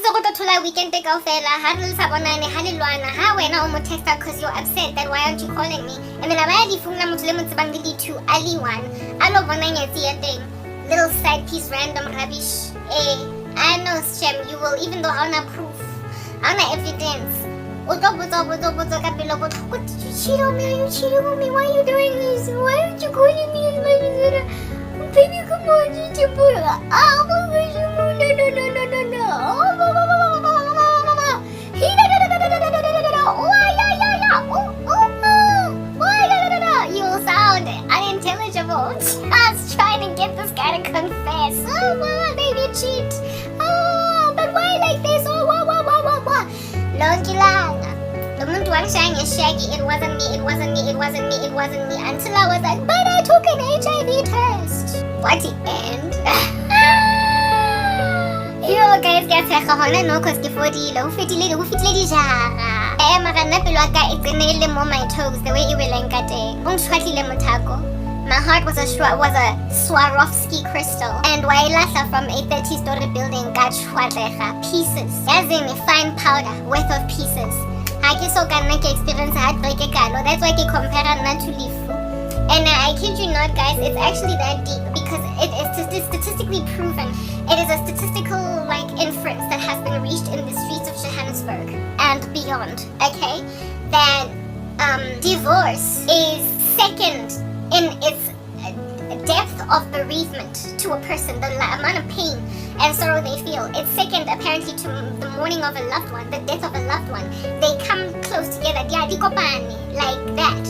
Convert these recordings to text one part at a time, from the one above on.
itse go thola weekend ka ofela ha re sa bonane ha le lwana ha wena o mo texta because you're upset that why aren't you calling me, and then abaya di phone la motho le mo tsebang le di two ali one a lo bona nyatsi ya teng, little side piece random rubbish. I know Shem, you will, even though I have proof, I have evidence. What did you cheat on me? Are you cheating on me? Why are you doing this? Why aren't you calling me as much as that? Baby, come on, you put it. Oh my gosh, no. You sound unintelligible. Just trying to get this guy to confess. Oh, baby, cheat. Oh, but why like this? Oh, what? Longi lang. The muntu wangishaya ngeshaggy. It wasn't me. Until I was like, but I took an HIV test. What the end? Yo guys, get hona no cause ke fodile. Ho fitile di jara. Mara nna pelo ka itsenele mo my toes the way it went ka teng. Ongshwatlile mothako. My heart was a Swarovski crystal, and wailahla from a 30-story building got shwadlega pieces. As in a fine powder worth of pieces. Hake so kana ke experience heartbreak kalo. That's why ke compare na to lifu. And I kid you not, guys, it's actually that deep because it is statistically proven. It is a statistical inference that has been reached in the streets of Johannesburg and beyond. Okay, that divorce is second in its depth of bereavement to a person, the amount of pain and sorrow they feel. It's second apparently to the mourning of a loved one, the death of a loved one. They come close together, like that.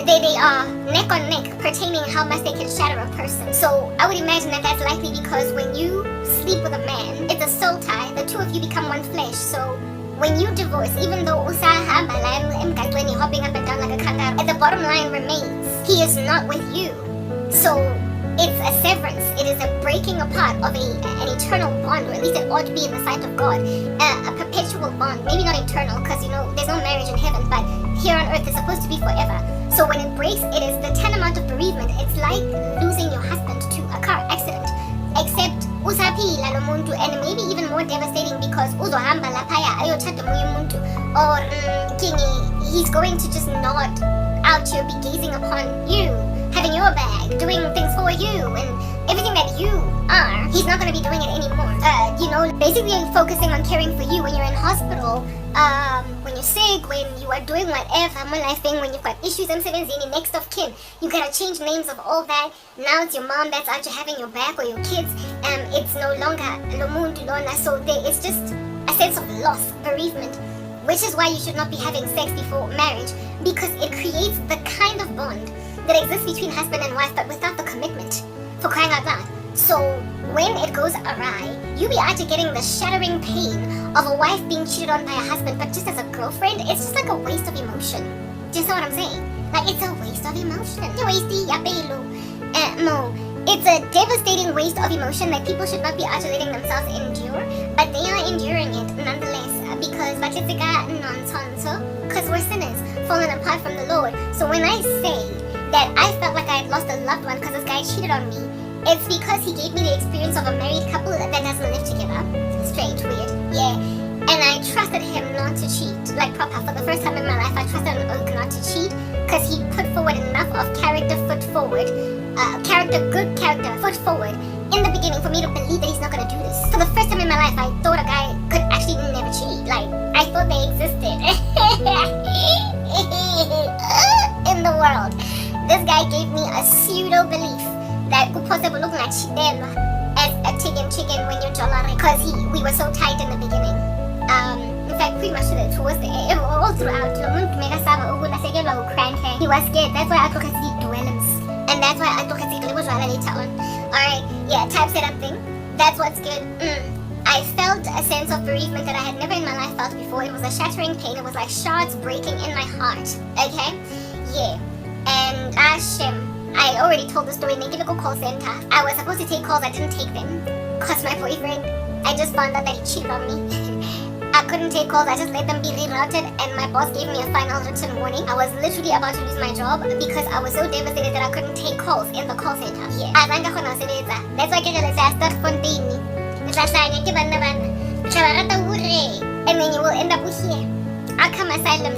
They are neck on neck pertaining how much they can shatter a person. So I would imagine that that's likely because when you sleep with a man, it's a soul tie. The two of you become one flesh. So when you divorce, even though hopping up and down like a kangaroo, the bottom line remains, he is not with you. So it's a severance. It is a breaking apart of an eternal bond, or at least it ought to be in the sight of God. A perpetual bond. Maybe not eternal, because there's no marriage in heaven, but here on earth it's supposed to be forever. So when it breaks, it is the tantamount of bereavement. It's like losing your husband to a car accident. Except usaphila lo muntu, and maybe even more devastating because uzohamba laphaya ayothanda omunye umuntu, or he's going to just nod out here, be gazing upon you, having your bag, doing things for you, and everything that you are, he's not going to be doing it anymore. Basically focusing on caring for you when you're in hospital, when you're sick, when you are doing whatever, when you've got issues and next of kin, you gotta change names of all that. Now it's your mom that's out here having your back, or your kids, it's no longer lomuntu lona, so it's just a sense of loss, bereavement, which is why you should not be having sex before marriage, because it creates the kind of bond that exists between husband and wife, but without the commitment, for crying out loud. So when it goes awry, you be out getting the shattering pain of a wife being cheated on by a husband, but just as a girlfriend, it's just like a waste of emotion. Do you know what I'm saying? It's a waste of emotion. It's a devastating waste of emotion that people should not be out letting themselves endure, but they are enduring it nonetheless because we're sinners, fallen apart from the Lord. So when I say that I felt like I had lost a loved one because this guy cheated on me, it's because he gave me the experience of a married couple that doesn't live together. Strange, weird, yeah. And I trusted him not to cheat, like proper. For the first time in my life, I trusted an oak not to cheat because he put forward enough of good character foot forward in the beginning for me to believe that he's not gonna do this. For the first time in my life, I thought a guy could actually never cheat. I thought they existed in the world. This guy gave me a pseudo belief that could possibly look like chidela as a chicken when you're jolari, because we were so tight in the beginning. In fact, pretty much towards the end, all throughout, he was scared. That's why I took his dwellings, and that's why I took his later on. Alright, yeah, typeset up thing. That's what's good. I felt a sense of bereavement that I had never in my life felt before. It was a shattering pain. It was like shards breaking in my heart. Okay? Yeah. And I already told the story in the Givico call center. I was supposed to take calls, I didn't take them. Cause my boyfriend, I just found out that he cheated on me. I couldn't take calls, I just let them be rerouted, and my boss gave me a final written warning. I was literally about to lose my job because I was so devastated that I couldn't take calls in the call center. Yeah. That's why I started Fontaine. asylum.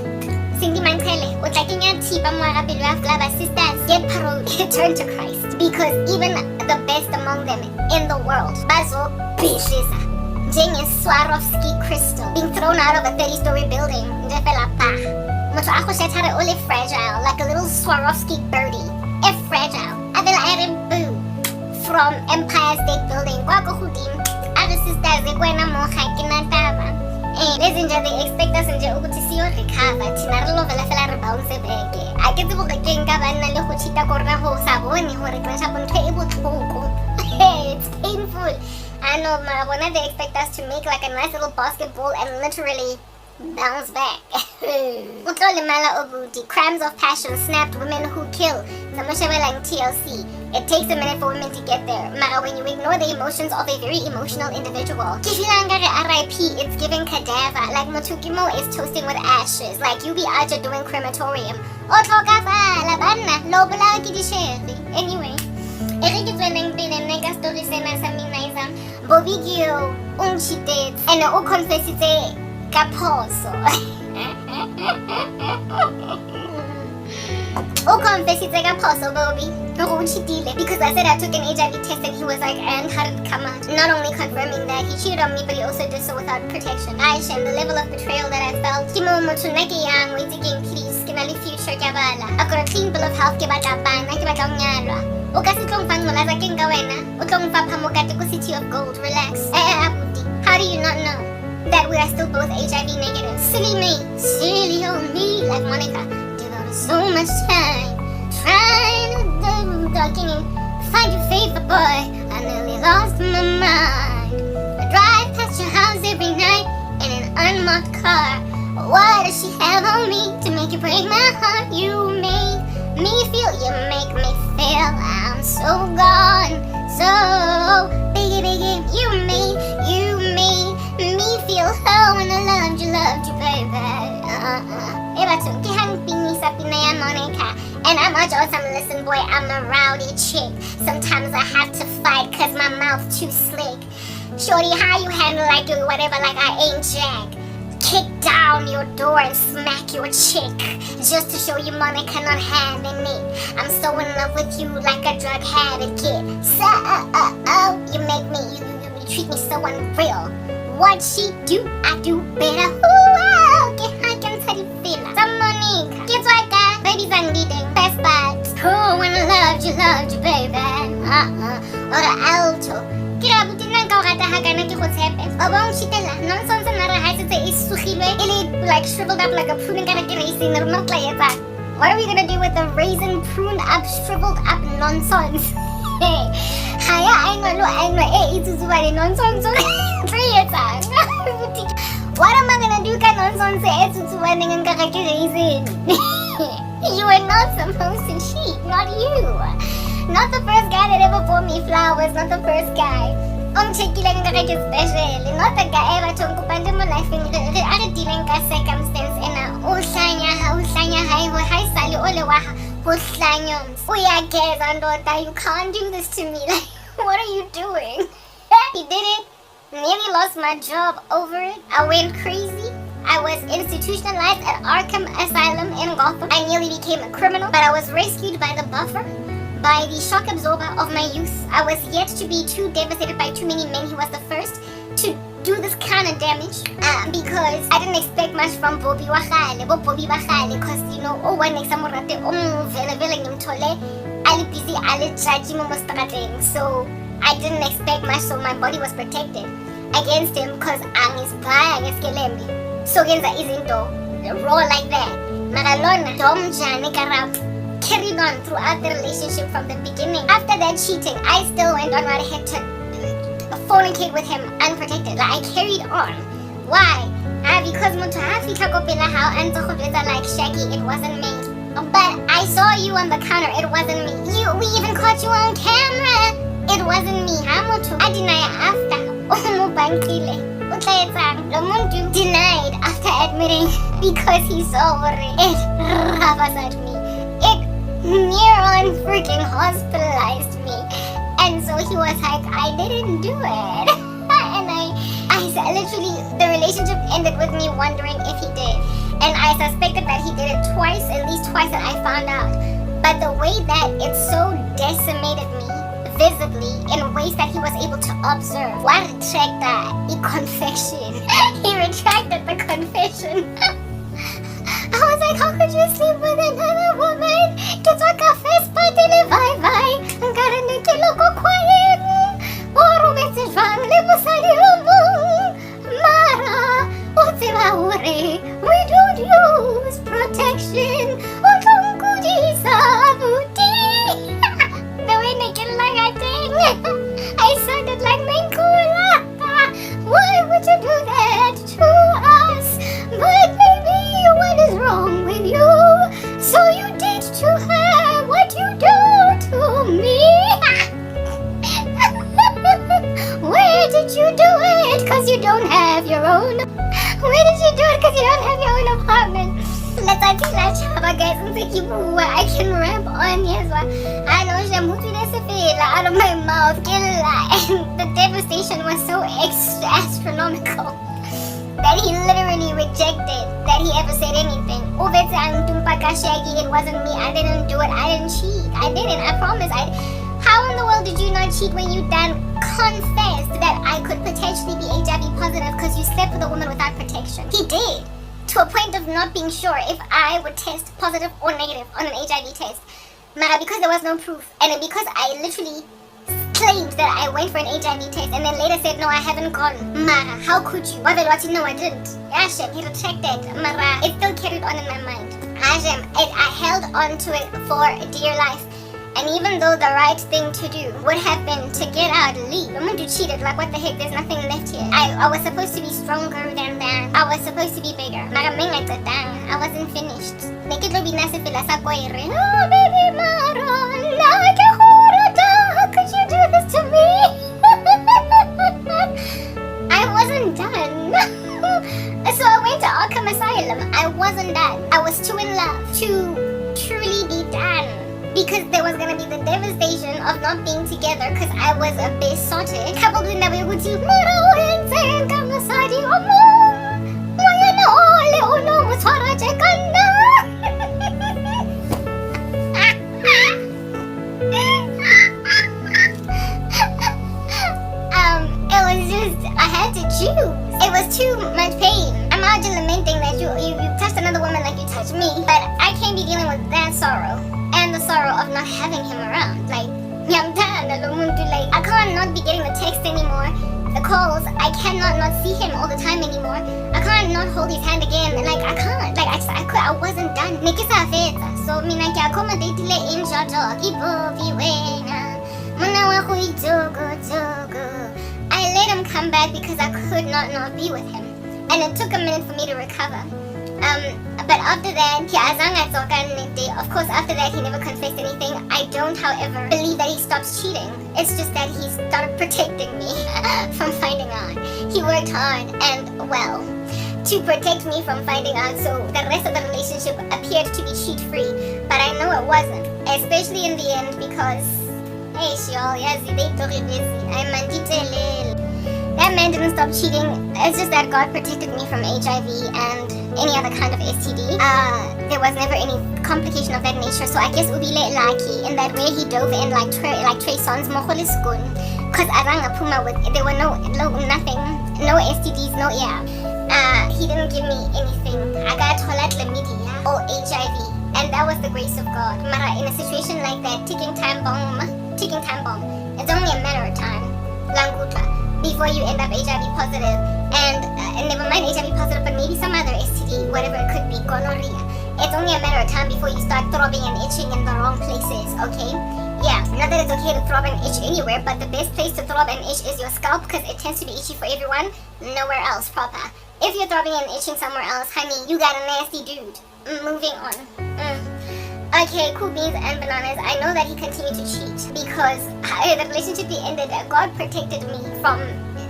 Cindy Mankele, o tla kenya thipa mo ga pelo ya Flava sisters, get parole, turn to Christ. Because even the best among them in the world, bazo bishisa. Jenge Swarovski crystal being thrown out of a 30-story building. Nje fela pa. Motho a go shetare ole fragile, like a little Swarovski birdie. A fragile. Avela ere boo. From Empire State Building. Kwa go godimo. Ave sisters e kwena mo ga ke na taba. Lezi nje they expect us nje ukuthi siyo recover. Thina re lovela fela re bounce back. A ke tsebo ke nka banna le go chita korna go sa bone hore ke sha bontho e botlhoko. It's painful. I know, Marabona, they expect us to make like a nice little basketball and literally bounce back. Utlolimala Obuti, crimes of passion, snapped women who kill. Samashawelang TLC. It takes a minute for women to get there. Mara, when you ignore the emotions of a very emotional individual. Kishilangare RIP, it's giving cadaver. Like Motukimo is toasting with ashes. Like you be out doing crematorium. Otokafa, labana, lobala kidisheri. Anyway. Erike tsweleng pele nne ka story sena sa minaisang Bobigio cheated and o confessitse ka phoso. O confessitse ka phoso Bobby o cheatile because I said I took an HIV test and he was like, and how did it come out? Not only confirming that he cheated on me, but he also did so without protection. Aisha, and the level of betrayal that I felt. Kimo motho nna ke yang o itse keng please ke na le future ke bala. A got a clean bill of health ke batla bana ke batla nyalwa. O ka se tlong fang molaza ke nka wena o tlong fa phamokate ko City of Gold. Relax. Abuti, how do you not know that we are still both HIV negative? Silly old me, like Monica devoted so much time trying to find your favorite boy. I nearly lost my mind. I drive past your house every night in an unmarked car. What does she have on me to make you break my heart? You make me feel, you make me feel I'm so gone, so biggie, you made me feel how when I loved you, baby. And I'm a Josam, listen boy, I'm a rowdy chick. Sometimes I have to fight cause my mouth too slick. Shorty, how you handle like do whatever like I ain't Jack? Kick down your door and smack your chick just to show you Monica not having it. I'm so in love with you like a drug habit kid. So, you make me, you treat me so unreal. What she do, I do better. Ooh, okay, I can tell you feel like some Monica. Kids like that, babies are needing best buds. Oh, when I loved you, baby. Or the alto. Karabo tinang ka kata hagana ki khotsepe. Obong shitela, nonsense na ra haitse is sugilwe. Ili like shriveled up like a prune kana ki raisin not like that. What are we gonna do with the raisin pruned up, shriveled up nonsense? Hey, haya I know ituzubani nonsense. What am I gonna do ka nonsense ituzubani ngaka ki raisin? You are not supposed to cheat, not you. Not the first guy that ever bought me flowers, not the first guy. Checky lang ka kaya special. Not the guy ever told ko pande mo life in the other dealing ka circumstance na usanya hi sali ole wa usanya. Uya guys andota, you can't do this to me. Like, what are you doing? He did it. Nearly lost my job over it. I went crazy. I was institutionalized at Arkham Asylum in Gotham. I nearly became a criminal, but I was rescued by the buffer. By the shock absorber of my youth. I was yet to be too devastated by too many men. He was the first to do this kind of damage because I didn't expect much from Bobby Wachale, because you know, one next samurate vele ngimthole ali busy ali judge mo mostrateng. So I didn't expect much, so my body was protected against him because angisibhaya ngesikelembe. So genza izinto raw like that. Magalona domjani Karabo carried on throughout the relationship from the beginning. After that cheating, I still went on right ahead to fornicate with him unprotected. Like, I carried on. Why? Because how like Shaggy, it wasn't me. But I saw you on the counter, it wasn't me. We even caught you on camera. It wasn't me. I deny after. Denied after admitting because he saw it ravas at me. Near on freaking hospitalized me, and so he was like, I didn't do it. And I literally, the relationship ended with me wondering if he did. And I suspected that he did it twice, at least twice that I found out. But the way that it so decimated me visibly in ways that he was able to observe. Why retract that? He confession. He retracted the confession. I was like, how could you sleep with another woman? Get what cafe spot in a bye. Ngara ne ke loko quiet. Oro metse jwang le mosadi o mong. Mara, o tseba hore we don't use protection. O tlo nkudisa abuti. The way ne ke I sounded like Menkula. Why would you do that to us? But baby, what is wrong with you? So you did to her what you do to me. Where did you do it? Cause you don't have your own. Where did you do it? Cause you don't have your own apartment. Let's guys, I can rap on. Yes, I know out of my mouth. And the devastation was so astronomical that he literally rejected that he ever said anything. It wasn't me. I didn't do it. I didn't cheat. I didn't. I promise. How in the world did you not cheat when you done confessed that I could potentially be HIV positive because you slept with a woman without protection? He did. To a point of not being sure if I would test positive or negative on an HIV test. Mara, because there was no proof, and because I literally claimed that I went for an HIV test and then later said, no, I haven't gone. Mara, how could you? No, I didn't. Ashem, he retracted. Mara, it still carried on in my mind. Ashem, I held on to it for dear life. And even though the right thing to do would have been to get out, leave. The moment you cheated, like what the heck, there's nothing left here. I was supposed to be stronger than that. I was supposed to be bigger. I wasn't finished. Make it be nice if it oh baby Mara, how could you do this to me? I wasn't done. So I went to Arkham Asylum. I wasn't done. I was too in love to truly be done. Because there was going to be the devastation of not being together because I was a besotted. Coupled with that we would do it was just, I had to choose. It was too much pain. I'm not just lamenting that you touched another woman like you touched me, but I can't be dealing with that sorrow. And the sorrow of not having him around. Like, I can't not be getting the text anymore, the calls. I cannot not see him all the time anymore. I can't not hold his hand again. Like, I can't. Like, I wasn't done. So, I accommodate in I let him come back because I could not be with him. And it took a minute for me to recover. But after that, of course, after that, he never confessed anything. I don't, however, believe that he stopped cheating. It's just that he started protecting me from finding out. He worked hard and well to protect me from finding out, so the rest of the relationship appeared to be cheat-free. But I know it wasn't, especially in the end, because that man didn't stop cheating. It's just that God protected me from HIV and any other kind of STD. There was never any complication of that nature, so I guess ubile lucky in that way he dove in like Trey Songz mokholiskun, because aranga puma with there were nothing, no STDs, no he didn't give me anything. I got chlamydia or HIV, and that was the grace of God. Mara, in a situation like that, ticking time bomb, it's only a matter of time. Languta. Before you end up HIV positive, and never mind HIV positive, but maybe some other STD, whatever it could be, gonorrhea. It's only a matter of time before you start throbbing and itching in the wrong places, okay? Yeah, not that it's okay to throb and itch anywhere, but the best place to throb and itch is your scalp because it tends to be itchy for everyone, nowhere else proper. If you're throbbing and itching somewhere else, honey, you got a nasty dude. Moving on. Okay, cool beans and bananas. I know that he continued to cheat because the relationship he ended, God protected me from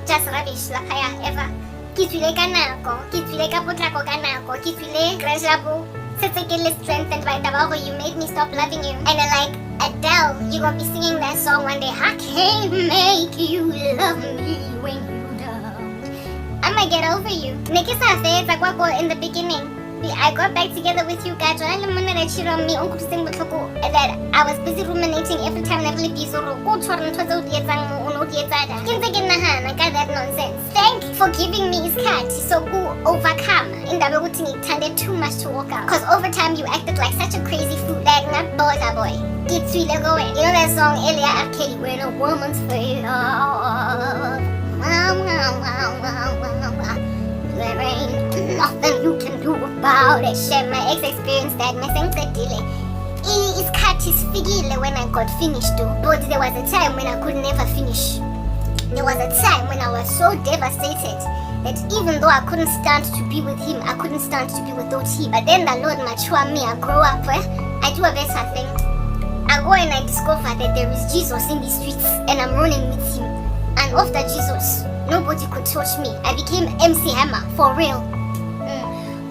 just rubbish like ever. Kitwile kanako, kitwile kapotlako kanako, kitwile grajabo. Sisekele strengthened by Tabaho, you made me stop loving you. And like Adele, you're gonna be singing that song one day. I can't make you love me when you don't. I might get over you. Nekisa says like what in the beginning. I got back together with you guys. That I was busy ruminating every time I really busy. I got that nonsense. Thank you for giving me his cat. So go overcome. In the routine, it too much to walk out. Because over time you acted like such a crazy fool. Like not boy. Get sweet going. You know that song Elia Arcade, when a woman's face off. There ain't nothing you can do about it. Share my ex experienced that messing the delay. His cat is figgy when I got finished though. But there was a time when I could never finish. There was a time when I was so devastated that even though I couldn't stand to be with him, I couldn't stand to be without him. But then the Lord matured me. I grow up. I do a better thing. I go and I discover that there is Jesus in the streets and I'm running with him. And after Jesus, nobody could touch me. I became MC Hammer for real.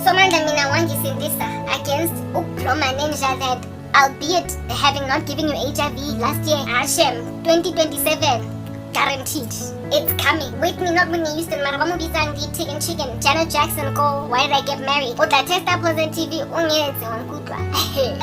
So manje mina wangisindisa against ukuloma ninja that albeit having not given you HIV last year, Hashem 2027 guaranteed. It's coming. Wake me not when you used to Marabamu Bizangi taking chicken. Janet Jackson go, why did I get married? But that test up on TV it wasn't gonna happen.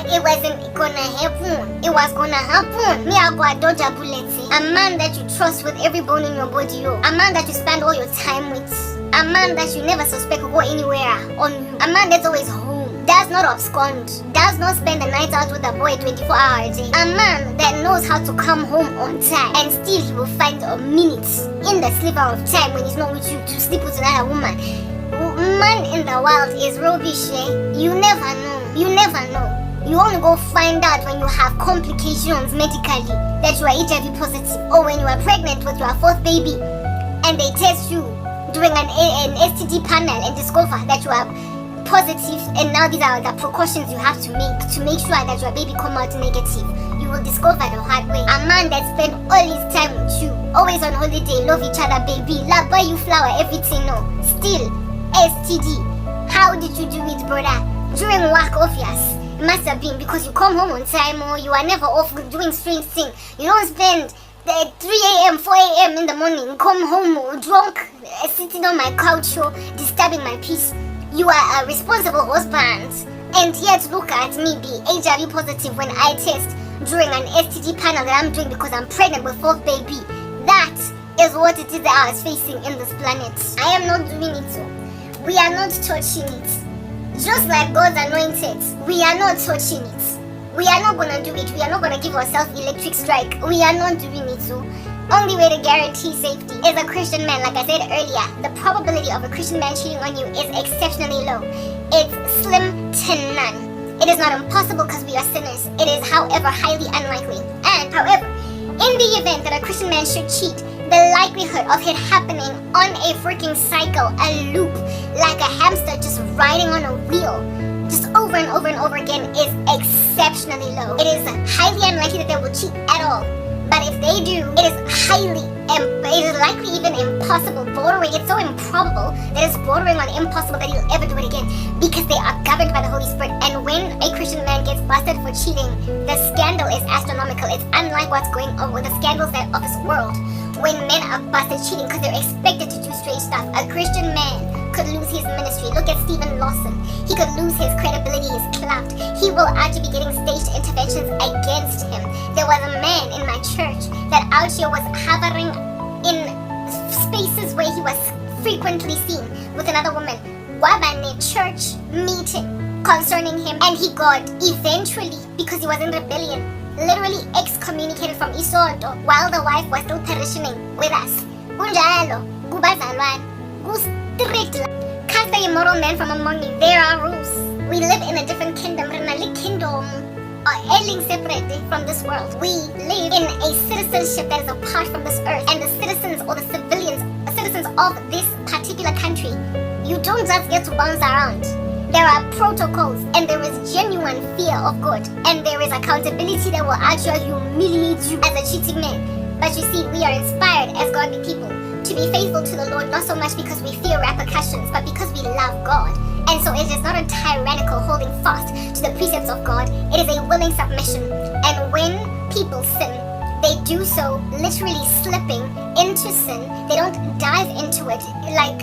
It was gonna happen. Me I go a doja bullets. A man that you trust with every bone in your body, yo. A man that you spend all your time with. A man that you never suspect will go anywhere on you. A man that's always home. Does not abscond. Does not spend the night out with a boy 24 hours a day. A man that knows how to come home on time. And still he will find a minute in the sliver of time when he's not with you to sleep with another woman. Man in the world is rubbish, eh? You never know. You never know. You only go find out when you have complications medically that you are HIV positive. Or when you are pregnant with your fourth baby and they test you doing an STD panel and discover that you are positive, and now these are the precautions you have to make sure that your baby come out negative. You will discover the hard way. A man that spent all his time with you, always on holiday, love each other, baby, love, buy you flower, everything, no. Still, STD. How did you do it, brother? During work, obvious. It must have been because you come home on time or you are never off doing strange things. You don't spend the 3 a.m., 4 a.m. in the morning, come home drunk, sitting on my couch, disturbing my peace. You are a responsible husband, and yet look at me be HIV positive when I test during an STD panel that I'm doing because I'm pregnant with fourth baby. That is what it is that I was facing in this planet. I am not doing it so. We are not touching it. Just like God's anointed, we are not touching it. We are not gonna do it. We are not gonna give ourselves electric strike. We are not doing it so. Only way to guarantee safety is a Christian man. Like I said earlier, the probability of a Christian man cheating on you is exceptionally low. It's slim to none. It is not impossible because we are sinners. It is, however, highly unlikely. And, however, in the event that a Christian man should cheat, the likelihood of it happening on a freaking cycle, a loop, like a hamster just riding on a wheel, just over and over and over again, is exceptionally low. It is highly unlikely that they will cheat at all. But if they do, it is likely even impossible, bordering, it's so improbable that it's bordering on impossible that he'll ever do it again, because they are governed by the Holy Spirit. And when a Christian man gets busted for cheating, the scandal is astronomical. It's unlike what's going on with the scandals that of this world, when men are busted cheating because they're expected to do strange stuff. A Christian man could lose his ministry. Look at Stephen Lawson. He could lose his credibility, his clout. He will actually be getting staged interventions against him. There was a man in my church that out here was hovering in spaces where he was frequently seen with another woman. Wabane church meeting concerning him, and he got eventually, because he was in rebellion, literally excommunicated from Isoto while the wife was still perishing with us. Kunjalo, kubazalwane, strict. Cast the immoral man from among you. There are rules. We live in a different kingdom. Kingdom ailing separately from this world. We live in a citizenship that is apart from this earth, and the citizens or the citizens of this particular country, you don't just get to bounce around. There are protocols, and there is genuine fear of God, and there is accountability that will actually humiliate you as a cheating man. But you see, we are inspired as godly people to be faithful to the Lord, not so much because we fear repercussions, but because we love God. And so it is not a tyrannical holding fast to the precepts of God. It is a willing submission. And when people sin, they do so literally slipping into sin. They don't dive into it like,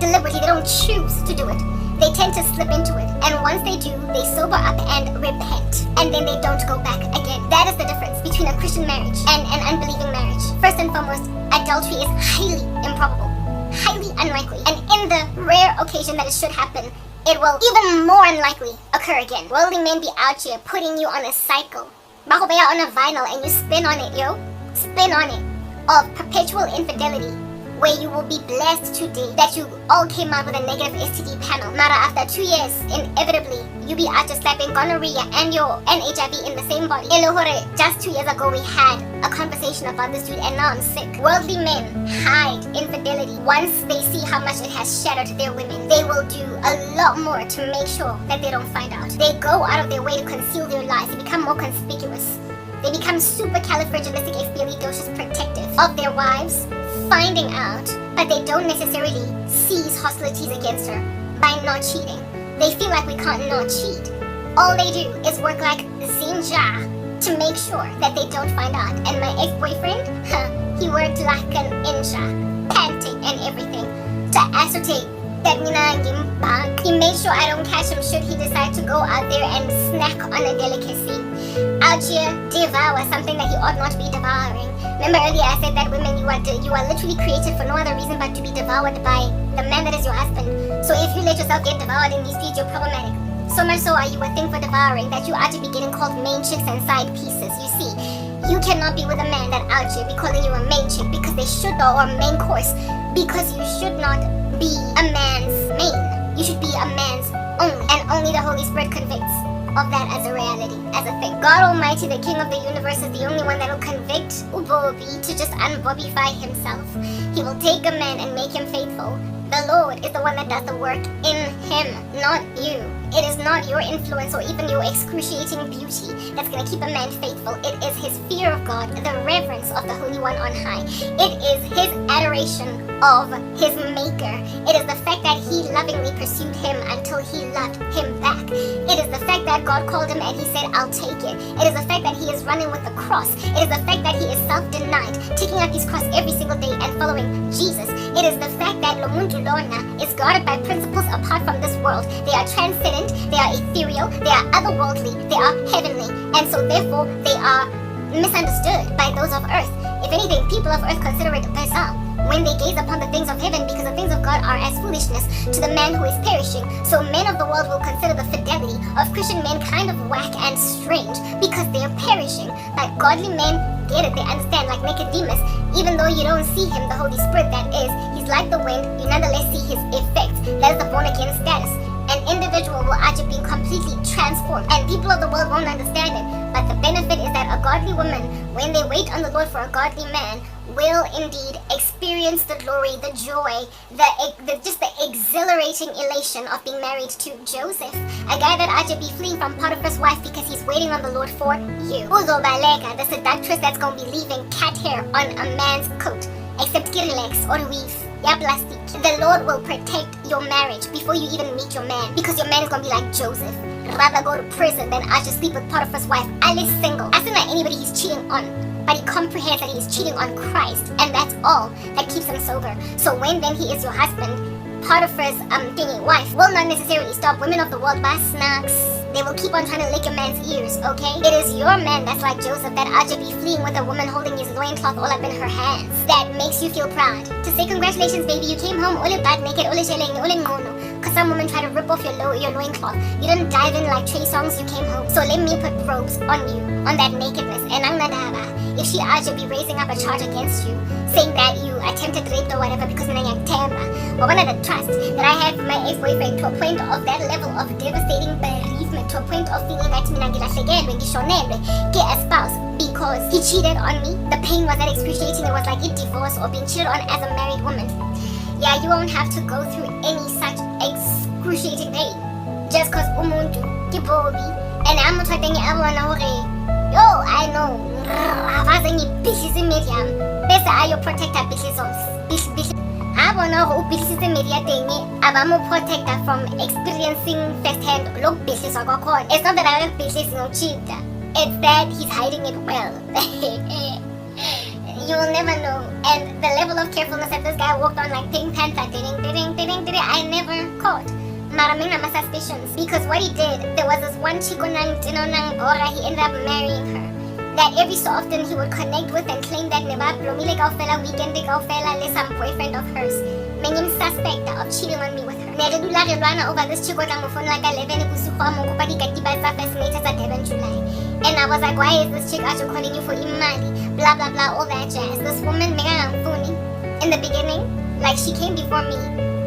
deliberately. They don't choose to do it. they tend to slip into it. And once they do, they sober up and repent. And then they don't go back again. That is the difference between a Christian marriage and an unbelieving marriage. First and foremost, adultery is highly improbable, highly unlikely. And in the rare occasion that it should happen, it will even more unlikely occur again. Worldly men be out here putting you on a cycle. Bako ba on a vinyl and you spin on it, yo. Spin on it. Of perpetual infidelity, where you will be blessed today that you all came out with a negative STD panel. Mara, after 2 years, inevitably, you be out just slapping gonorrhea and HIV in the same body. Elohore, just 2 years ago, we had a conversation about this dude and now I'm sick. Worldly men hide infidelity. Once they see how much it has shattered their women, they will do a lot more to make sure that they don't find out. They go out of their way to conceal their lies. They become more conspicuous. They become supercalifragilisticexpialidocious protective of their wives finding out, but they don't necessarily cease hostilities against her by not cheating. They feel like we can't not cheat. All they do is work like Zinja to make sure that they don't find out. And my ex-boyfriend, he worked like an ninja, panting and everything, to ascertain that he made sure I don't catch him should he decide to go out there and snack on a delicacy. Out here, devour something that he ought not be devouring. Remember earlier I said that women, you are literally created for no other reason but to be devoured by the man that is your husband. So if you let yourself get devoured in these streets, you're problematic. So much so are you a thing for devouring that you ought to be getting called main chicks and side pieces. You see, you cannot be with a man that out here be calling you a main chick because they should know, or main course, because you should not be a man's main. You should be a man's only, and only the Holy Spirit convicts of that as a reality, as a thing. God Almighty, the King of the universe, is the only one that will convict Ubobi to just unbobify himself. He will take a man and make him faithful. The Lord is the one that does the work in him, not you. It is not your influence or even your excruciating beauty that's going to keep a man faithful. It is his fear of God, the reverence of the Holy One on high. It is his adoration of his Maker. It is the fact that he lovingly pursued him until he loved him back. It is the fact that God called him and he said, I'll take it. It is the fact that he is running with the cross. It is the fact that he is self-denied, taking up his cross every single day and following Jesus. It is the fact that Lomuntu Lona is guarded by principles apart from this world. They are transcendent, they are ethereal, they are otherworldly, they are heavenly, and so therefore they are misunderstood by those of earth. If anything, people of earth consider it bizarre when they gaze upon the things of heaven, because the things of God are as foolishness to the man who is perishing. So men of the world will consider the fidelity of Christian men kind of whack and strange because they are perishing. But godly men get it, they understand, like Nicodemus. Even though you don't see him, the Holy Spirit that is, he's like the wind, you nonetheless see his effects. That is the born again status. An individual will actually be completely transformed, and people of the world won't understand it. But the benefit is that a godly woman, when they wait on the Lord for a godly man, will indeed experience the glory, the joy, just the exhilarating elation of being married to Joseph, a guy that actually be fleeing from Potiphar's wife because he's waiting on the Lord for you. Uzobaleka, the seductress that's going to be leaving cat hair on a man's coat, except Kirilex or weave. Yeah, plastic. The Lord will protect your marriage before you even meet your man, because your man is going to be like Joseph. Rather go to prison than I just sleep with Potiphar's wife. Alice single. As in like anybody he's cheating on, but he comprehends that he is cheating on Christ, and that's all that keeps him sober. So when then he is your husband, Potiphar's wife will not necessarily stop. Women of the world buy snacks. They will keep on trying to lick a man's ears, okay? It is your man that's like Joseph that ought to be fleeing with a woman holding his loincloth all up in her hands. That makes you feel proud. To say congratulations, baby, you came home all butt naked, all shelling, all ngono. Because some women try to rip off your loincloth. You didn't dive in like Trey Songs, you came home. So let me put robes on you, on that nakedness. And ang nadaba, if she ought to be raising up a charge against you, saying that you attempted rape or whatever because nangyang temba. But one of the trust that I have my ex-boyfriend to a point of that level of devastating bereavement, to a point of feeling that mina ngilahlekelwe, ngishonelwe, ke a spouse, because he cheated on me. The pain was that excruciating. It was like a divorce or being cheated on as a married woman. Yeah, you won't have to go through any such excruciating pain just cause umuntu kibobi. And I'm not talking about yo, I know. Avazengi bishisi medium. Bese ayo protector bishisos. Bish. Abona go bishisi media tengi. Abamo protector from experiencing firsthand look bishiso kokon. It's not that I have bishis no cheater. It's that he's hiding it well. You will never know. And the level of carefulness that this guy walked on like Pink Panther, I never caught. Mara mina suspicions because what he did, there was this one chick he ended up marrying her. That every so often he would connect with and claim that never blomile kaofela weekend kaofela le some boyfriend of hers. Many suspect of cheating on me with her. Ne re dula re lwana over this chick o tla mo phone like 11 bosigo a mo kopa dikatiba tsa fascinator tsa Durban July. And I was like, why is this chick actually calling you for imali? Blah blah blah, all that jazz. This woman in the beginning, like she came before me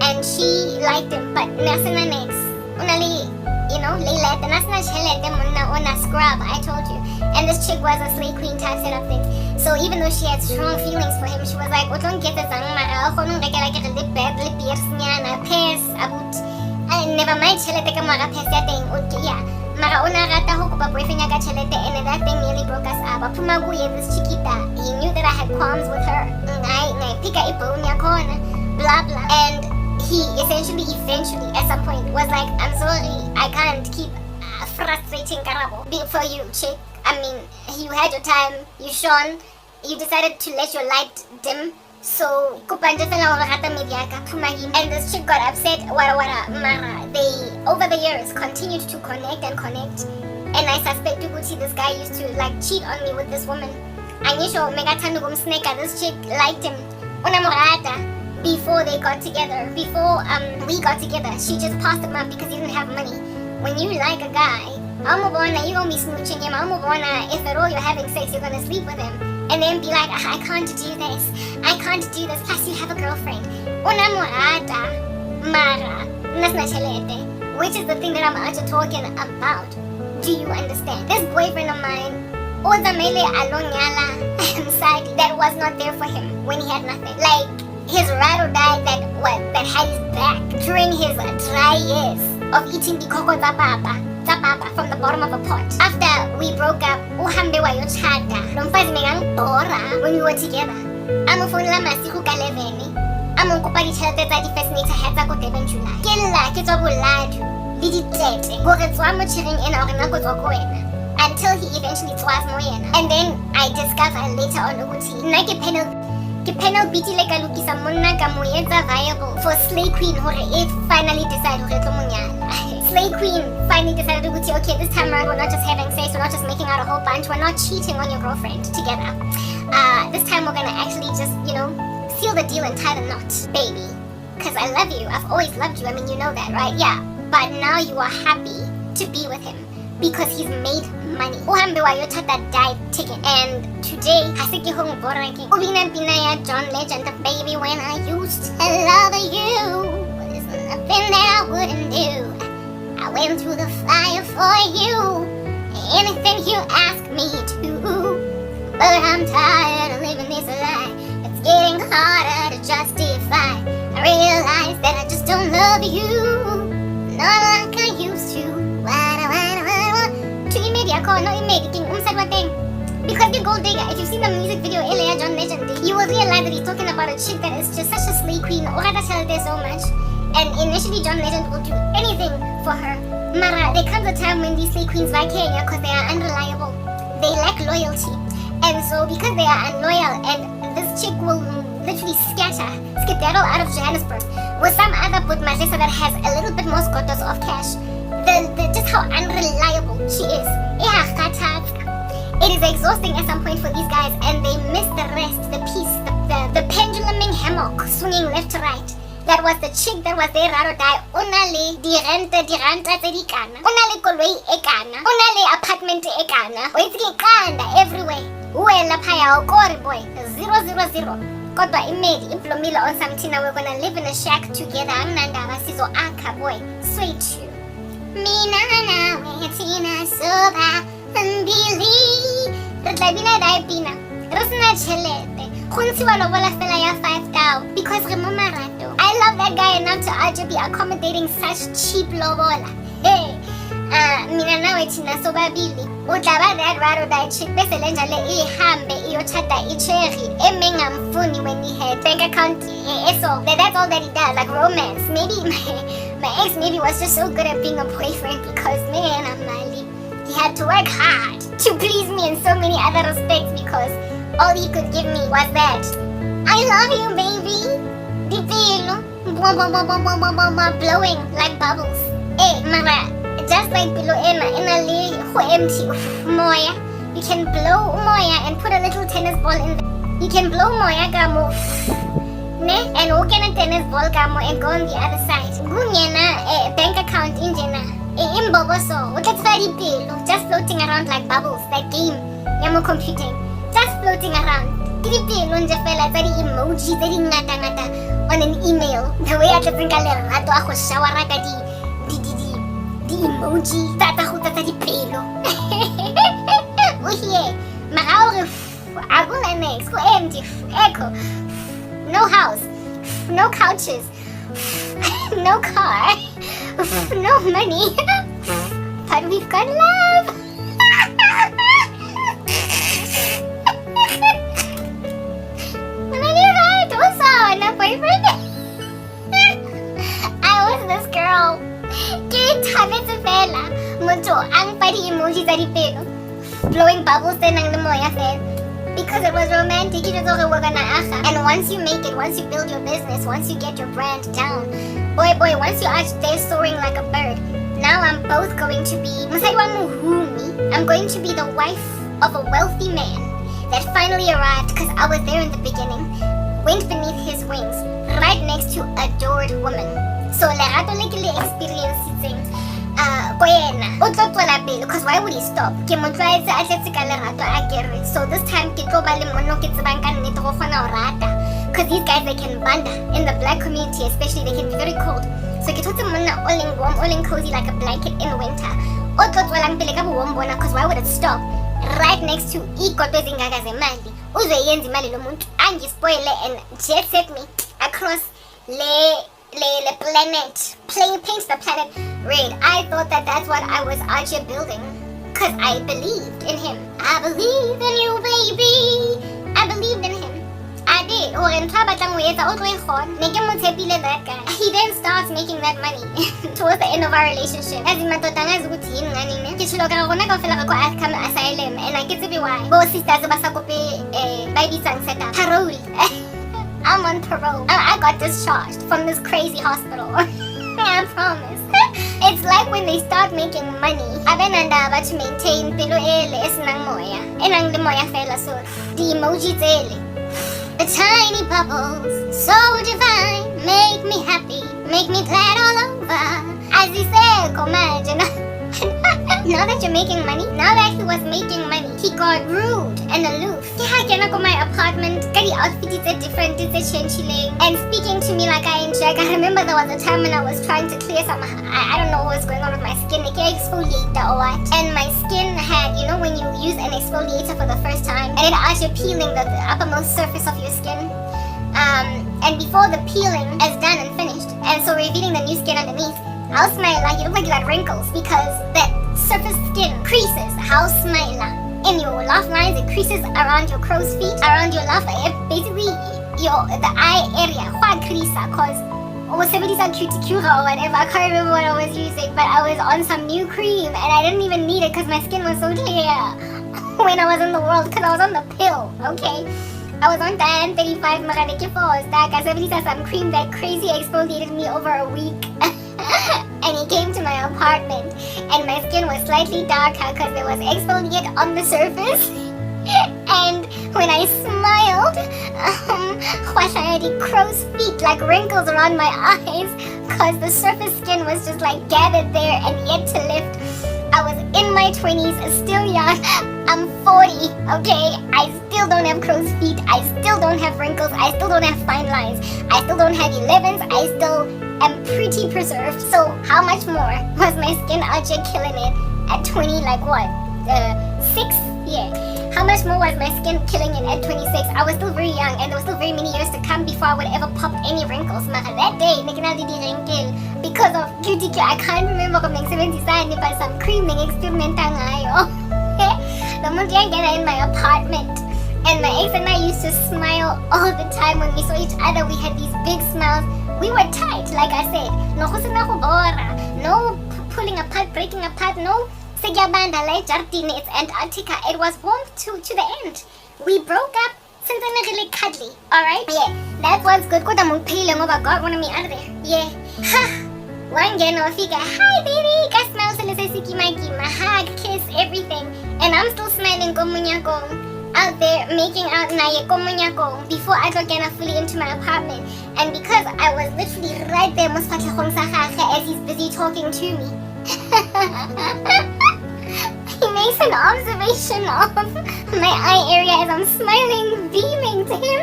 and she liked him, but nasina next. Unali, you know, Leila, the nasina chele ona scrub, I told you. And this chick was a slay queen type set of thing. So even though she had strong feelings for him, she was like, "Don't get the zangmara, khonung reka like a lip bed, lip ears nyana, pes about." And never mind chele te kamara pes ya thing. Okay, yeah. Mara ona rata ho kopa boyfriend ya ka chelete, and that thing nearly broke us up. Apuma kuye this chiquita. He knew that I had qualms with her. Ngai pika ipo nya kona. Blah blah. And he eventually at some point was like, "I'm sorry, I can't keep frustrating Karabo for you, chick. I mean, you had your time, you shone, you decided to let your light dim. So, and this chick got upset, mara. They, over the years, continued to connect. And I suspect this guy used to like cheat on me with this woman. I knew this chick liked him. Before they got together, before we got together, she just passed him up because he didn't have money. When you like a guy, you're gonna be smooching him. If at all you're having sex, you're gonna sleep with him. And then be like, I can't do this. I can't do this. Plus, you have a girlfriend. Which is the thing that I'm actually talking about. Do you understand? This boyfriend of mine, that was not there for him when he had nothing. Like, his ride or die that had his back during his dry years of eating the coco zapapa from the bottom of a pot. After we broke up, uhambe wa yochada. Lomfazi megangibhora when we were together. Amufonela masiku ka 11. Amunkopa ditjhelete tsa di-fascinator hat tsa ko Durban July. Ke lla ke tswa boladu le ditete hore tswa motjhereng ena hore nna ko tswa ko wena. Until he eventually twas mo yena. And then I discovered later on ukuthi nna ke panel bitile ka lukisa monna ka mo etsa viable for slay queen hore it finally decided hore tlo monyala. Slay queen finally decided to go, okay, this time around we're not just having sex, we're not just making out a whole bunch, we're not cheating on your girlfriend together. This time we're gonna actually just, seal the deal and tie the knot, baby. Because I love you, I've always loved you, I mean, you know that, right? Yeah, but now you are happy to be with him because he's made money. Uhambe wa yotha that died ticket. And today, hasiki hong boraki. Ubina binaya John Legend, baby, when I used to love you, there's nothing that I wouldn't do. I went through the fire for you, anything you ask me to. But I'm tired of living this lie. It's getting harder to justify. I realize that I just don't love you, not like I used to. To media call, no king thing. Because the gold digger, if you've seen the music video earlier, John Legend, you will realize that he's talking about a chick that is just such a slay queen, or rather tell her so much. And initially John Legend will do anything for her. Mara, there comes a time when these slay queens like Kenya because they are unreliable. They lack loyalty. And so because they are unloyal and this chick will literally skedaddle out of Johannesburg with some other putmajesa that has a little bit more scotos of cash. Just how unreliable she is. It is exhausting at some point for these guys and they miss the rest, the peace, the penduluming hammock swinging left to right. That was the chick that was there raro die. Unale diranta tse di kana. Unale koloi e kana. Unale apartment e kana. Oitsi kanda everywhere. Uela phaya ukori boy. 000. Kodwa imedi implomile on something now we're gonna live in a shack together. Angnandaba sizo akha boy. Sweet you. Mina nawe tina soba mbili. Retlabina daipina. Rosna chelete. Khuntsiwa lobola fela ya 5,000 because rememarato. I love that guy enough to actually be accommodating such cheap lobola. Hey, mina nawe tina sobabili. Utlaba that raro die chick bese lenja le ihambe iyochata icheri emengamfuni when he had bank account eso. That's all that he does, like romance. Maybe my ex maybe was just so good at being a boyfriend because man, he had to work hard to please me in so many other respects because all he could give me was that I love you, baby. Dipilo, blowing like bubbles. Mara, just like below in a who empty moya. You can blow moya and put a little tennis ball in there. You can blow moya gamo ne and open a tennis ball gamo and go on the other side. Gunyana bank account injena. Imboboso, that's very pale, just floating around like bubbles, that game. Yamo computing. Just floating around. Pale on the fella, very emoji, very ngata on an email. The way I just think I learned how to shower the emoji that I tadi pelo. Uhiye, maraure agula next, who empty, echo, no house, no couches, no car, no money, but we've got love. No boyfriend. I was this girl. Ang pari emojis ari pelo. Blowing bubbles din ang lumoya fed. Because it was romantic, and once you make it, once you build your business, once you get your brand down, boy, once you are there soaring like a bird, now I'm both going to be, I'm going to be the wife of a wealthy man that finally arrived because I was there in the beginning. Went beneath his wings, right next to adored woman. So lerato likili experience thing. Because why would he stop? So this time because these guys, they can banda in the black community, especially they can be very cold. So all in warm, all in cozy like a blanket in winter. Because why would it stop? Right next to and you spoil it and jet set me across the planet. Paint the planet red. I thought that's what I was out here building. Cause I believed in him. I believe in you, baby. I believed in him. I did. That guy. He then starts making that money towards the end of our relationship. As in asylum and I get to be why. Both sisters baby setup. Parole. I'm on parole. I got discharged from this crazy hospital. I promise. It's like when they start making money. Abenandaba to maintain pilo nang moya. Enang limoya fela so. The emoji daily. The tiny bubbles, so divine, make me happy, make me glad all over. As he said, imagine. Now that you're making money, now that he was making money, he got rude and aloof. I go my apartment, the outfit is different, it's chinchilling, and speaking to me like I enjoy. I remember there was a time when I was trying to clear some, I don't know what was going on with my skin, like exfoliator or what. And my skin had, when you use an exfoliator for the first time, and it actually peeling the uppermost surface of your skin. And before the peeling is done and finished, and so revealing the new skin underneath, I'll smile like you look like you got wrinkles because that surface skin creases. How smile in your laugh lines, it creases around your crow's feet, around your laugh, basically the eye area. Cause was 70s cuticura or whatever. I can't remember what I was using, but I was on some new cream and I didn't even need it because my skin was so clear when I was in the world because I was on the pill. Okay. I was on Diane 35 Maraniki Falls. That got 70s some cream that crazy exfoliated me over a week. And he came to my apartment and my skin was slightly darker because there was exfoliate on the surface. And when I smiled, I had crow's feet like wrinkles around my eyes because the surface skin was just like gathered there and yet to lift. I was in my 20s, still young. I'm 40, okay? I still don't have crow's feet. I still don't have wrinkles. I still don't have fine lines. I still don't have 11s. I still am pretty preserved. So how much more was my skin out here killing it at 20, like what? 6? Yeah. How much more was my skin killing it at 26? I was still very young and there was still very many years to come before I would ever pop any wrinkles. That day, because of cuticule, I can't remember kung nag-70 but some cream experimenta ngayo. The moment I get in my apartment, and my ex and I used to smile all the time when we saw each other. We had these big smiles. We were tight, like I said. No pulling apart, breaking apart, no. It's Antarctica. It was warm to the end. We broke up since I'm really cuddly, alright? Yeah, that was good. Kodwa mungiphelile ngoba God wanted me out of there. Yeah. Ha! Wangena wafika, hi baby, ka smile sila sa sikima-kima, hug, kiss, everything. And I'm still smiling komunyako. Out there making out naye komunyako before I got fully into my apartment. And because I was literally right there as he's busy talking to me. He makes an observation of my eye area as I'm smiling, beaming to him.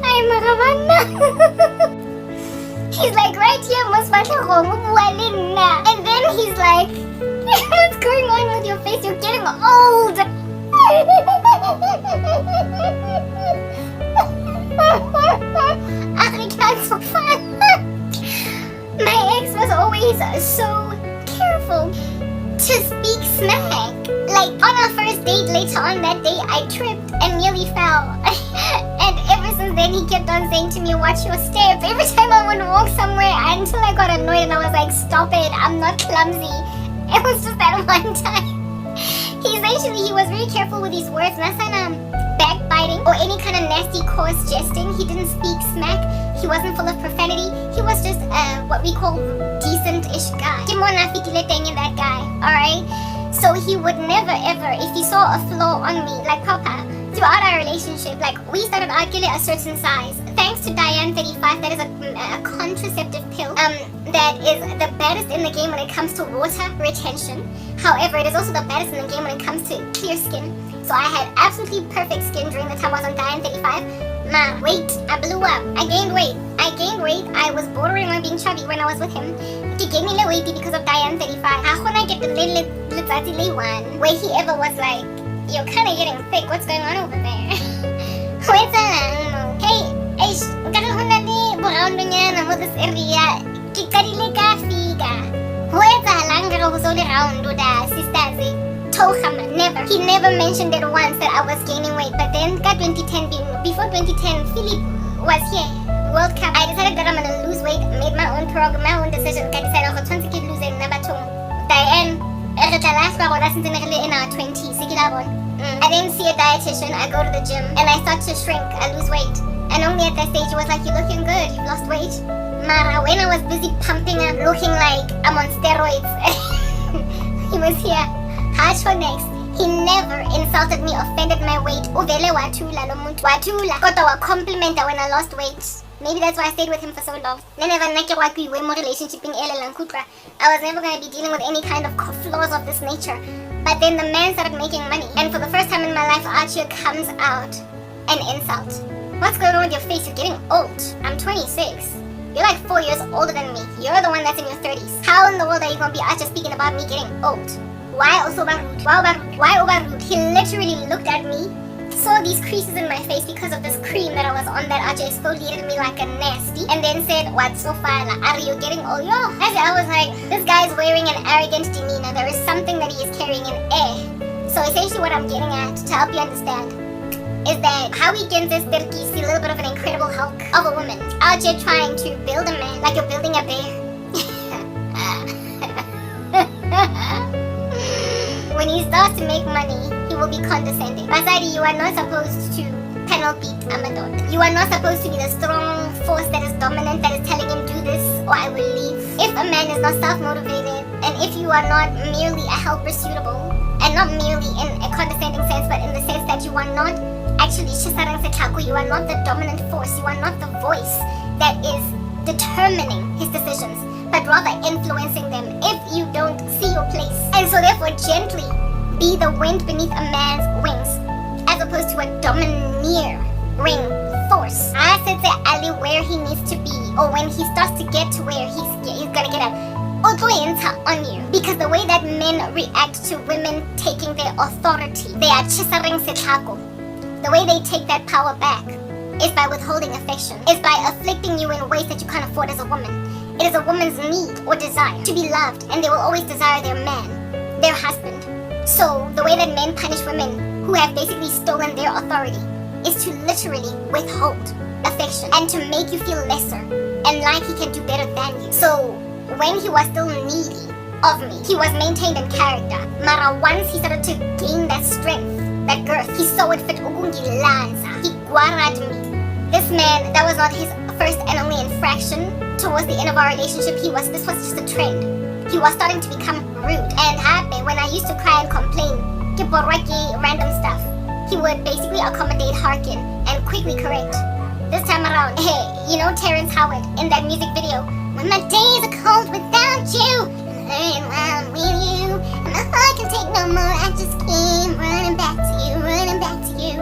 I'm He's like, right here, and then he's like, what's going on with your face? You're getting old. That's so fun. My ex was always so careful to speak smack. Like on our first date later on that day, I tripped and nearly fell. And ever since then, he kept on saying to me, watch your step. Every time I would walk somewhere until I got annoyed and I was like, stop it, I'm not clumsy. It was just that one time. He was very careful with his words. Nasana backbiting or any kind of nasty coarse jesting. He didn't speak smack. He wasn't full of profanity. He was just what we call decent-ish guy. In that guy, alright? So he would never ever, if he saw a flaw on me, like Papa, throughout our relationship, like we started arguing a certain size. Thanks to Diane 35, that is a contraceptive pill that is the baddest in the game when it comes to water retention. However, it is also the baddest in the game when it comes to clear skin. So I had absolutely perfect skin during the time I was on Diane 35. Ma, weight, I blew up. I gained weight. I was bordering on being chubby when I was with him. He gave me the weight because of Diane 35. How when I get the little one where he ever was like, you're kind of getting thick. What's going on over there? Hey, this area. He never mentioned it once that I was gaining weight. But then, before 2010, Philip was here. World Cup. I decided that I'm gonna lose weight. Made my own program, my own decision. I decided I'm going to lose it. Diane, in our 20s. I didn't see a dietitian. I go to the gym and I start to shrink. I lose weight. And only at that stage it was like, you're looking good. You've lost weight. Mara, when I was busy pumping up, looking like I'm on steroids. He was here. Hasho next. He never insulted me, offended my weight. Uvele watula lo muntu. Watula. Kodwa wa compliment when I lost weight. Maybe that's why I stayed with him for so long. I was never going to be dealing with any kind of flaws of this nature. But then the man started making money. And for the first time in my life, Archie comes out an insult. What's going on with your face? You're getting old. I'm 26. You're like 4 years older than me. You're the one that's in your 30s. How in the world are you going to be Archie speaking about me getting old? Why also rude? Why over rude? He literally looked at me, saw these creases in my face because of this cream that I was on that Archie exfoliated me like a nasty, and then said, what's so fine? Are you getting old? Yo, I was like, this guy's wearing an arrogant demeanor. There is something that he is carrying in air. So essentially what I'm getting at, to help you understand, is that how we get this Turkey see a little bit of an incredible hulk of a woman out here trying to build a man like you're building a bear. When he starts to make money, he will be condescending. Basadi, you are not supposed to panel beat Amador. You are not supposed to be the strong force that is dominant, that is telling him do this or I will leave. If a man is not self-motivated, and if you are not merely a helper suitable, and not merely in a condescending sense, but in the sense that you are not actually Shisarang Setaku, you are not the dominant force, you are not the voice that is determining his decisions, but rather influencing them if you don't see your place. And so therefore gently be the wind beneath a man's wings as opposed to a domineering force. I said to Ali where he needs to be, or when he starts to get to where he's gonna get at on you. Because the way that men react to women taking their authority, they are chisering setako. The way they take that power back is by withholding affection, is by afflicting you in ways that you can't afford as a woman. It is a woman's need or desire to be loved, and they will always desire their man, their husband. So the way that men punish women who have basically stolen their authority is to literally withhold affection and to make you feel lesser and like he can do better than you. So when he was still needy, of me. He was maintained in character. Mara once he started to gain that strength, that girth, he saw it fit ukungilaza. He guarad me. This man, that was not his first and only infraction towards the end of our relationship. This was just a trend. He was starting to become rude. And happy when I used to cry and complain, random stuff, he would basically accommodate, hearken, and quickly correct. This time around, hey, you know Terrence Howard in that music video, when my days are cold without you, and I'm with you, and my heart can take no more, I just keep running back to you, running back to you.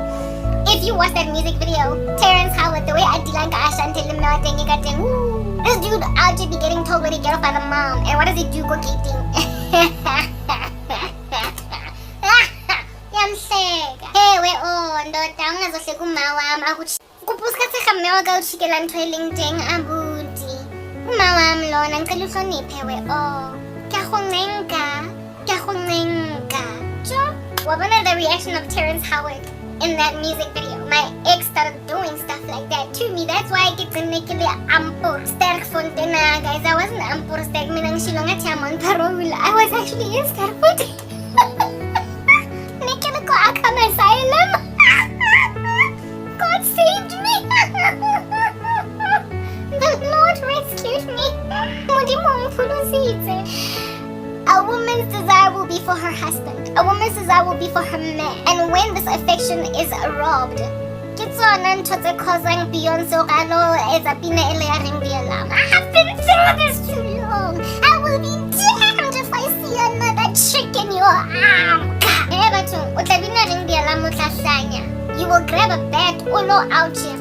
If you watch that music video, Terrence Howard, the way I dilanga Ashante Limnote, you got them, this dude out to be getting told where to get off by the mom, and what does he do? Go gating. Yamhleka. Hey, ndoda ungazohleka umawami akuthi kubusikhathi khamewa ka ushikela ntho eleng teng abuti. Umawami lona ngicela uhloniphe Kya Jo, wabona the reaction of Terrence Howard in that music video. My ex started doing stuff like that to me. That's why I get connected ampur sterk fontena, guys. I wasn't ampur sterk minang silonga tiamon parol. I was actually in sterk fontena. Nekela ko akam asylum. God saved me. The Lord rescued me. A woman's desire will be for her husband. A woman's desire will be for her man. And when this affection is robbed, I have been through this too long. I will be damned if I see another chick in your arm. You will grab a bat, out here.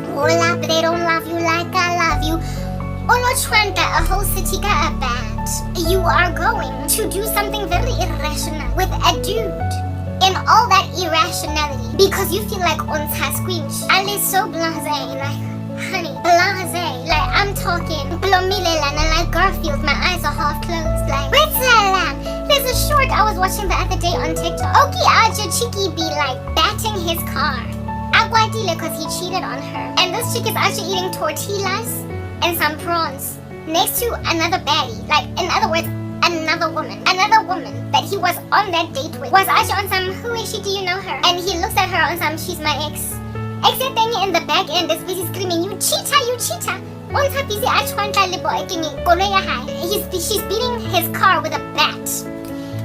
They don't love you like I love you. A whole city got a bat. You are going to do something very irrational with a dude. In all that irrationality, because you feel like on squinch. Ali so blasé, like honey, blasé. Like I'm talking like Garfield, my eyes are half closed. Like there's a short I was watching the other day on TikTok. Oki Aja Chiki be like batting his car. Aguadile because he cheated on her. And this chick is actually eating tortillas and some prawns next to another baddie. Like, in other words, another woman that he was on that date with was actually on some, who is she, do you know her? And he looks at her on some, she's my ex. Except then in the back end is busy screaming, you cheater. Once her busy she's beating his car with a bat.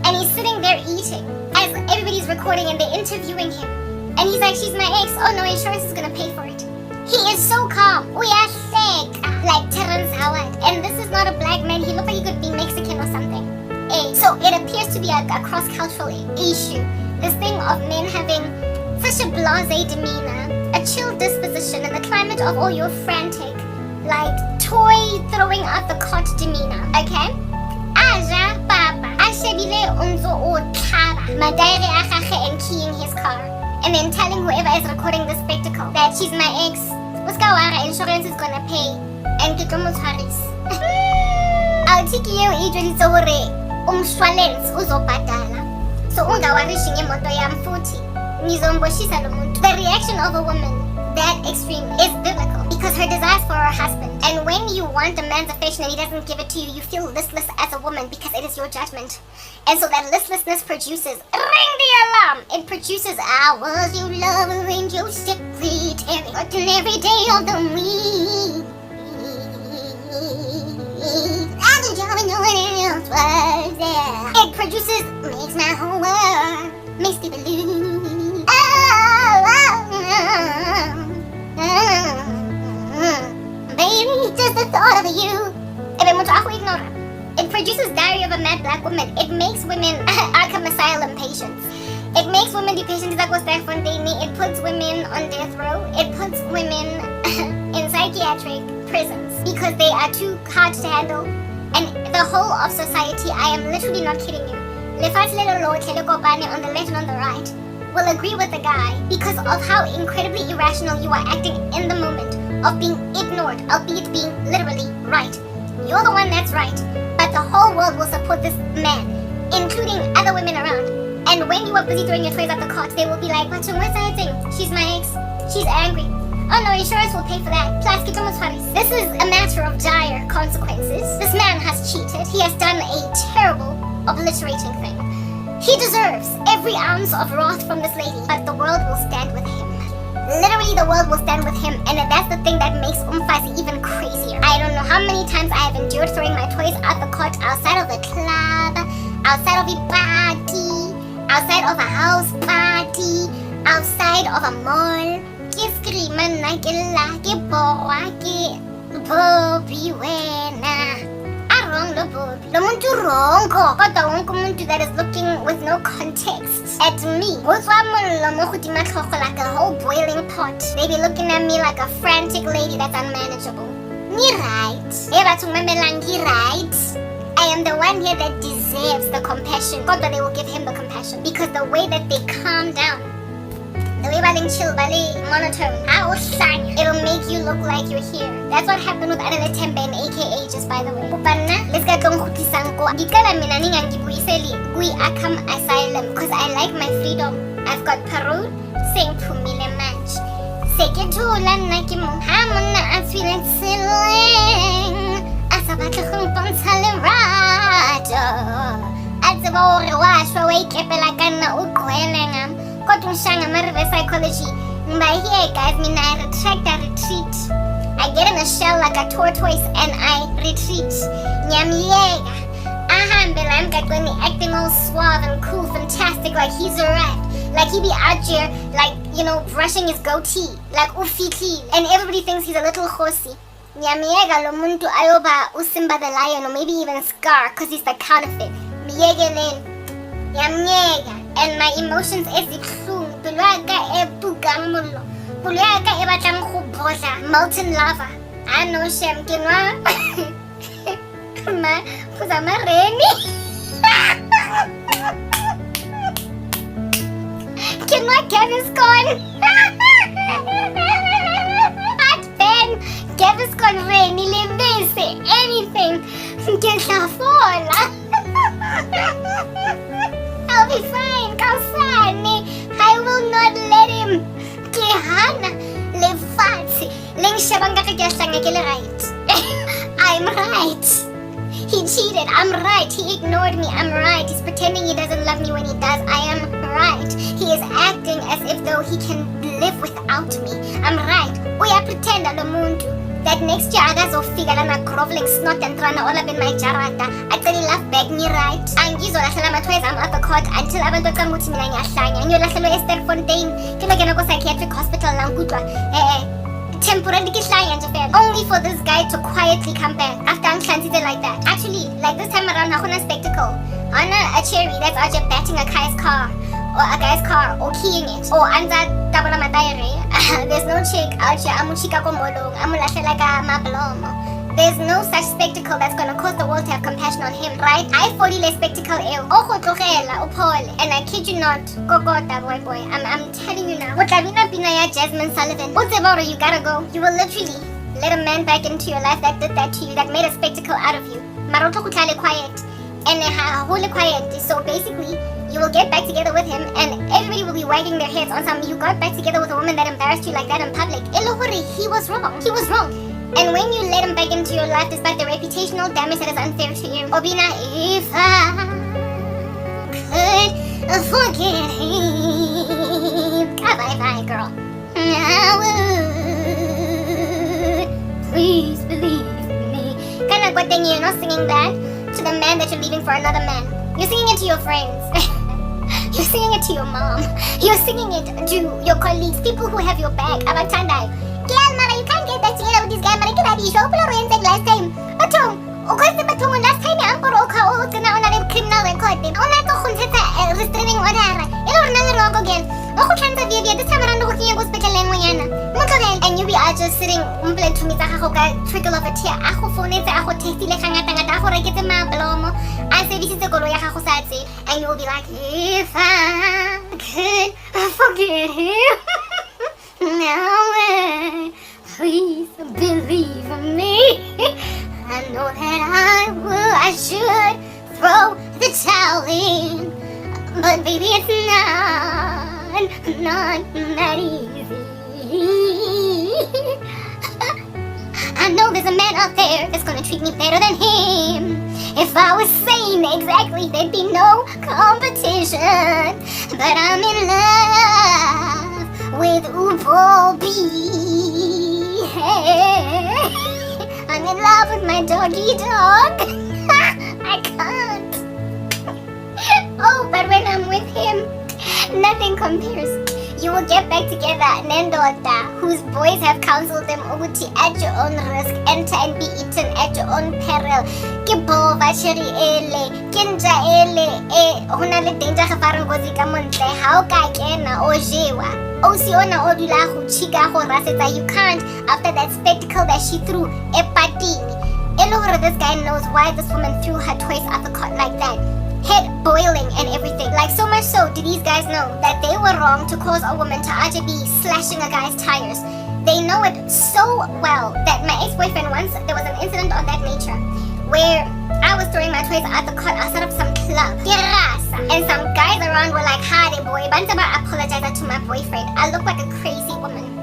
And he's sitting there eating as everybody's recording and they're interviewing him. And he's like, she's my ex. Oh no, insurance is gonna pay for it. He is so calm. We are sick. Like Terrence Howard. And this is not a black man. He looks like he could be Mexican or something. So it appears to be a cross-cultural issue. This thing of men having such a blasé demeanor, a chill disposition, and the climate of all your frantic, like toy throwing out the cot demeanor. Okay? Aja papa. Ashebile unzo o tlaba. Madaire akhache and keying his car. And then telling whoever is recording the spectacle that she's my ex. Uskawara insurance is gonna pay. And kitomutsharis. Awuthiki ijolise hore umshwalense uzobhadala. So ungawarishe ngemoto yami futhi. Ngizomboshisa lo muntu. The reaction of a woman that extreme is biblical because her desire for her husband. And when you want a man's affection and he doesn't give it to you, you feel listless as a woman because it is your judgment. And so that listlessness produces, ring the alarm! It produces hours you love and your secretary every day of the week. I don't know no one else was there. It produces, makes my whole world, makes me believe. Baby, just the thought of you. It produces Diary of a Mad Black Woman. It makes women Arkham Asylum patients. It makes women be patients. It puts women on death row. It puts women in psychiatric prisons because they are too hard to handle. And the whole of society, I am literally not kidding you, on the left and on the right, will agree with the guy because of how incredibly irrational you are acting in the moment of being ignored, albeit being literally right. You're the one that's right, but the whole world will support this man, including other women around. And when you are busy throwing your toys at the cot, they will be like, what's that thing? She's my ex. She's angry. Oh no, insurance will pay for that. Plus, this is a matter of dire consequences. This man has cheated. He has done a terrible, obliterating thing. He deserves every ounce of wrath from this lady, but the world will stand with him. Literally, the world will stand with him, and that's the thing that makes Umfazi even crazier. I don't know how many times I have endured throwing my toys out the cot, outside of the club, outside of a party, outside of a house party, outside of a mall. Ke scream na ke la ke borwa ke Bobby wena. Wrong lo Bobby. Lo muntu wrong kodwa wonke umuntu that is looking with no context at me. Like a whole boiling pot. They be looking at me like a frantic lady that's unmanageable. Ni right. Right. I am the one here that deserves the compassion. God, but they will give him the compassion. Because the way that they calm down, the way baling chill, baling monotone, it'll make you look like you're here. That's what happened with Adele Tembe and AKA, just by the way. Let's get going. Asylum because I like my freedom. I've got parole, saying Pumile match. Seketula Nakimo Hamona, I'm feeling silly. Asabatahum Ponsalerato. At the war, wash away, Kepelakana Ukwelangam. Cotton Shanga Marve Psychology. By here, guys, I retract, I retreat. I get in a shell like a tortoise and I retreat. Nyamiega. I'm acting all suave and cool, fantastic, like he's a rat. Like he be out here, like, brushing his goatee, like ufiti, and everybody thinks he's a little horsey. Nyamiega lo muntu ayoba usimba the lion, or maybe even Scar, cause he's the counterfeit. Miegelen, nyamiega, and my emotions is ipsung, puluaga e bugamulo, puluaga e batang kubosa, molten lava. I know shem kinwa. Pusama Reni. Can my Gaviscon? Hot pen. Gaviscon Reni Levese. Anything. Get la fola. I'll be fine. Kausani. I will not let him. Kehana. Levati. Ling shabanga kagashanga kile right. I'm right. He cheated, I'm right. He ignored me, I'm right. He's pretending he doesn't love me when he does, I am right. He is acting as if though he can live without me, I'm right. Uya pretend alomuntu that next year agazofika lana groveling snot and trana all up in my jarata. I tell you laugh back ni right. Angizola my toys I'm at the court until abantu baqamuthi mina ngiyahlanya. Ngiyolahlelwe eSterfontein. Kilo kena ko psychiatric hospital langkutwa. Temporarily only for this guy to quietly come back after unclansite like that. Actually, like this time around, hakuna spectacle. Ana a cherry that's out there batting a guy's car or keying it. Or anza tabula matayre. There's no chick out here amuchika komolong amulashela ka mablomo. There's no such spectacle that's gonna cause the world to have compassion on him, right? I 40 less spectacle ill. And I kid you not, Gogota boy. I'm telling you now. What Lavina Pinaya Jasmine Sullivan. What's about you gotta go. You will literally let a man back into your life that did that to you, that made a spectacle out of you. Maroto kutale quiet. And hole quiet. So basically, you will get back together with him and everybody will be wagging their heads on something. You got back together with a woman that embarrassed you like that in public. He was wrong. He was wrong. And when you let him back into your life despite the reputational damage that is unfair to you, Obina, if I could forget him, bye girl, I would, please believe me. Kind of what then you're not singing that to the man that you're leaving for another man. You're singing it to your friends. You're singing it to your mom. You're singing it to your colleagues, people who have your back. Abatandai. Mara, you can't get that together with this guy. Mara, get out of your last time. Batong, last time I'm going to criminal record. Restraining order. Again. This time around, and you be just sitting to me, trickle of a tear. I say this is the and you will be like, if I could forget him. Now, please believe me. I know that I should throw the towel in, but baby, it's not that easy. I know there's a man out there that's gonna treat me better than him. If I was sane, exactly, there'd be no competition. But I'm in love with Upo B. Hey. I'm in love with my doggy dog. I can't. Oh, but when I'm with him, nothing compares. You will get back together, Nendoda, whose boys have counseled them Uguti at your own risk, enter and be eaten at your own peril. Kibova cheri ele, kinja ele, honale danger gafareng gozi ka montle, ha o ka kena o jewa. O siona o dula go chika go rasetsa, you can't after that spectacle that she threw epatini. Elore, this guy knows why this woman threw her toys off the cot like that. Head boiling and everything. Like, so much so do these guys know that they were wrong to cause a woman to actually be slashing a guy's tires. They know it so well that my ex-boyfriend once, there was an incident of that nature where I was throwing my toys at the cot outside of some club. And some guys around were like, "Hi, boy." Bantaba apologized to my boyfriend. I look like a crazy woman.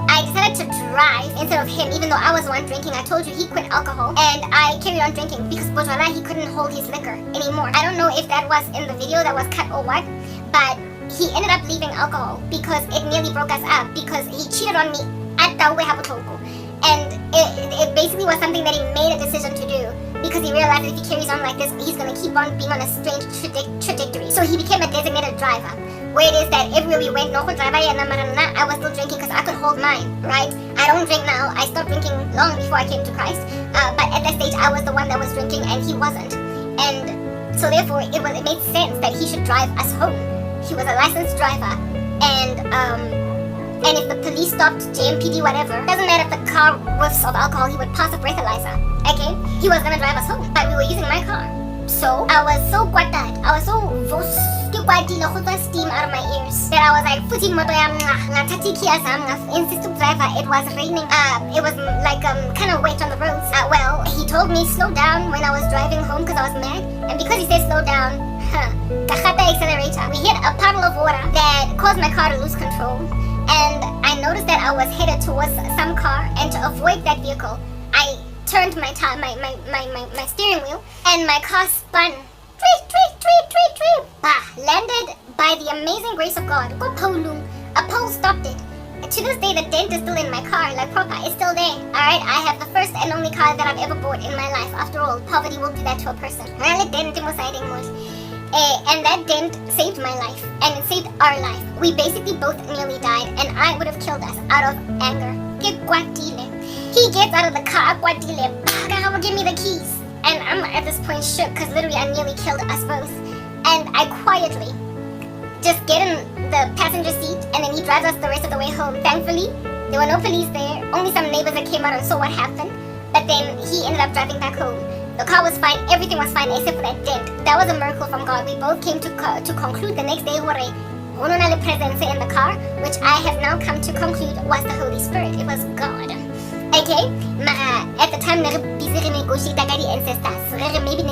I decided to drive instead of him, even though I was the one drinking. I told you he quit alcohol, and I carried on drinking because Bojwala, he couldn't hold his liquor anymore. I don't know if that was in the video that was cut or what, but he ended up leaving alcohol because it nearly broke us up because he cheated on me at Tawe Habutoko. And it basically was something that he made a decision to do because he realized that if he carries on like this, he's going to keep on being on a strange trajectory. So he became a designated driver. Where it is that everywhere we went, I was still drinking because I could hold mine, right? I don't drink now. I stopped drinking long before I came to Christ. But at that stage, I was the one that was drinking and he wasn't. And so therefore, it made sense that he should drive us home. He was a licensed driver. And if the police stopped, JMPD, whatever, doesn't matter if the car whiffs of alcohol, he would pass a breathalyzer, okay? He was gonna drive us home, but we were using my car. So I was so quatat, I was so steam out of my ears that I was like, insist to driver. It was raining. It was like kind of wet on the roads. Well, he told me slow down when I was driving home because I was mad, and because he said slow down, accelerator. We hit a puddle of water that caused my car to lose control, and I noticed that I was headed towards some car, and to avoid that vehicle, I turned my steering wheel, and my car spun. Landed by the amazing grace of God. A pole stopped it. To this day, the dent is still in my car, like proper. It's still there. Alright, I have the first and only car that I've ever bought in my life. After all, poverty will do that to a person. And that dent saved my life, and it saved our life. We basically both nearly died, and I would have killed us out of anger. He gets out of the car, give me the keys. And I'm at this point shook because literally I nearly killed us both. And I quietly just get in the passenger seat, and then he drives us the rest of the way home. Thankfully, there were no police there, only some neighbors that came out and saw what happened. But then he ended up driving back home. The car was fine, everything was fine except for that dent. That was a miracle from God. We both came to conclude the next day, Hononale presence in the car, which I have now come to conclude was the Holy Spirit. It was God. Okay? At the time, we were busy negotiating with the ancestors. Maybe